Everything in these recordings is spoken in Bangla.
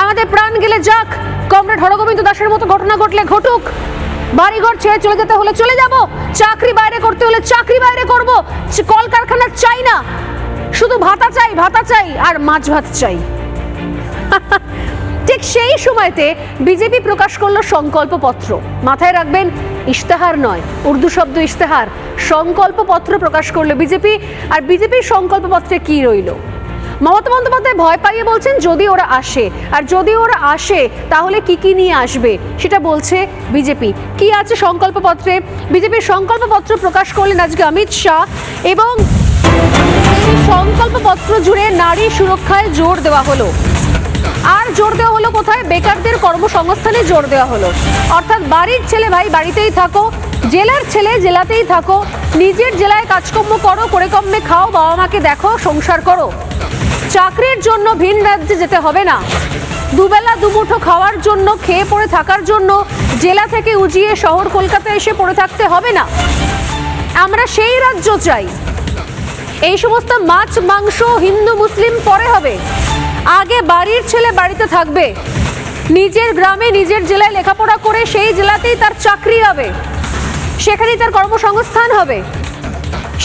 আমাদের প্রাণ গেলে যাক, কমরেড হরগোবিন্দ দাসের মতো ঘটনা ঘটলে ঘটুক, বাড়িঘর ছেড়ে চলে যেতে হলে চলে যাব, চাকরি বাইরে করতে হলে চাকরি বাইরে করব, কলকারখানা চাই না, শুধু ভাতা চাই আর মাছ ভাত চাই। ঠিক সেই সময়তে বিজেপি প্রকাশ করলো সংকল্পপত্র। মাথায় রাখবেন, ইশতেহার নয়, উর্দু শব্দ ইশতেহার, সংকল্পপত্র প্রকাশ করলো বিজেপি। আর বিজেপির সংকল্পপত্রে কি রইল? মমতা বন্দ্যোপাধ্যায় ভয় পাইয়ে বলছেন যদি ওরা আসে, আর যদি ওরা আসে তাহলে কি কি নিয়ে আসবে সেটা বলছে বিজেপি। কি আছে সংকল্পপত্রে? বিজেপির সংকল্পপত্র প্রকাশ করলেন আজকে অমিত শাহ, এবং সংকল্পপত্র জুড়ে নারী সুরক্ষায় জোর দেওয়া হলো। আর জোর দেওয়া হলো কোথায়? বেকারদের কর্মসংস্থানে জোর দেওয়া হলো। অর্থাৎ বাড়ির ছেলে ভাই বাড়িতেই থাকো, জেলার ছেলে জেলাতেই থাকো, নিজের জেলায় কাজকর্ম করো, করে কমে খাও, বাবা মাকে দেখো, সংসার করো। চাকরির জন্য ভিন রাজ্যে যেতে হবে না, দুবেলা দুমুঠো খাওয়ার জন্য, খেয়ে পড়ে থাকার জন্য জেলা থেকে উজিয়ে শহর কলকাতায় এসে পড়ে থাকতে হবে না। আমরা সেই রাজ্য চাই। এই সমস্ত মাছ মাংস হিন্দু মুসলিম পরে হবে, আগে বাড়ির ছেলে বাড়িতে থাকবে, নিজের গ্রামে নিজের জেলায় লেখাপড়া করে সেই জেলাতেই তার চাকরি হবে, সেখানেই তার কর্মসংস্থান হবে।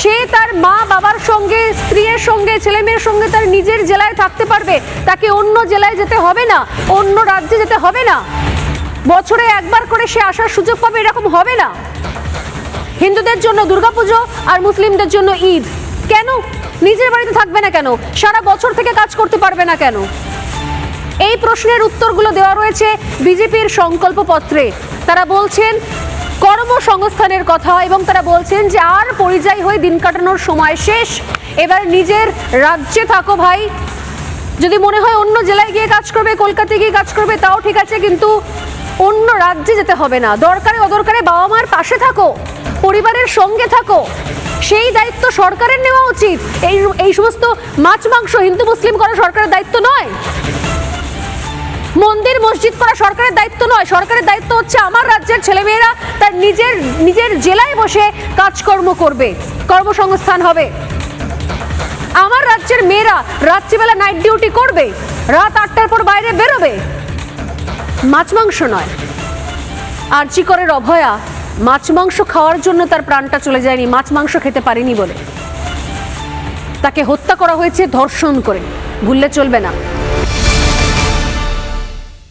সে তার মা বাবার সঙ্গে, স্ত্রীর সঙ্গে, ছেলে মেয়ের সঙ্গে তার নিজের জেলায় থাকতে পারবে, তাকে অন্য জেলায় যেতে হবে না, অন্য রাজ্যে যেতে হবে না, বছরে একবার করে সে আসার সুযোগ পাবে, এরকম হবে না। হিন্দুদের জন্য দুর্গাপুজো আর মুসলিমদের জন্য ঈদ, কেন নিজের বাড়িতে থাকবে না? কেন সারা বছর থেকে কাজ করতে পারবে না? কেন? এই প্রশ্নের উত্তরগুলো দেওয়া রয়েছে বিজেপির সংকল্পপত্রে। তারা বলছেন কর্মসংস্থানের কথা, এবং তারা বলছেন যে আর পরিযায়ী হয়ে দিন কাটানোর সময় শেষ, এবার নিজের রাজ্যে থাকো ভাই। যদি মনে হয় অন্য জেলায় গিয়ে কাজ করবে, কলকাতায় গিয়ে কাজ করবে, তাও ঠিক আছে, কিন্তু অন্য রাজ্যে যেতে হবে না। দরকারে অদরকারে বাবা মার পাশে থাকো, পরিবারের সঙ্গে থাকো, সেই দায়িত্ব সরকারের নেওয়া উচিত। এই সমস্ত মাছ মাংস হিন্দু মুসলিম করা সরকারের দায়িত্ব নয়, মন্দির মসজিদ করা সরকারের দায়িত্ব নয়। সরকারের দায়িত্ব হচ্ছে আমার রাজ্যের ছেলেমেয়েরা তার নিজের জেলায় বসে কাজকর্ম করবে, কর্মসংস্থান হবে। আমার রাজ্যের মেয়েরা রাত্রিবেলা নাইট ডিউটি করবে, রাত 8টার পর বাইরে বেরোবে, মাছ মাংস নয়। আরজি করের অভয়া মাছ মাংস খাওয়ার জন্য তার প্রাণটা চলে যায়নি, মাছ মাংস খেতে পারেনি বলে। তাকে হত্যা করা হয়েছে ধর্ষণ করে, ভুললে চলবে না।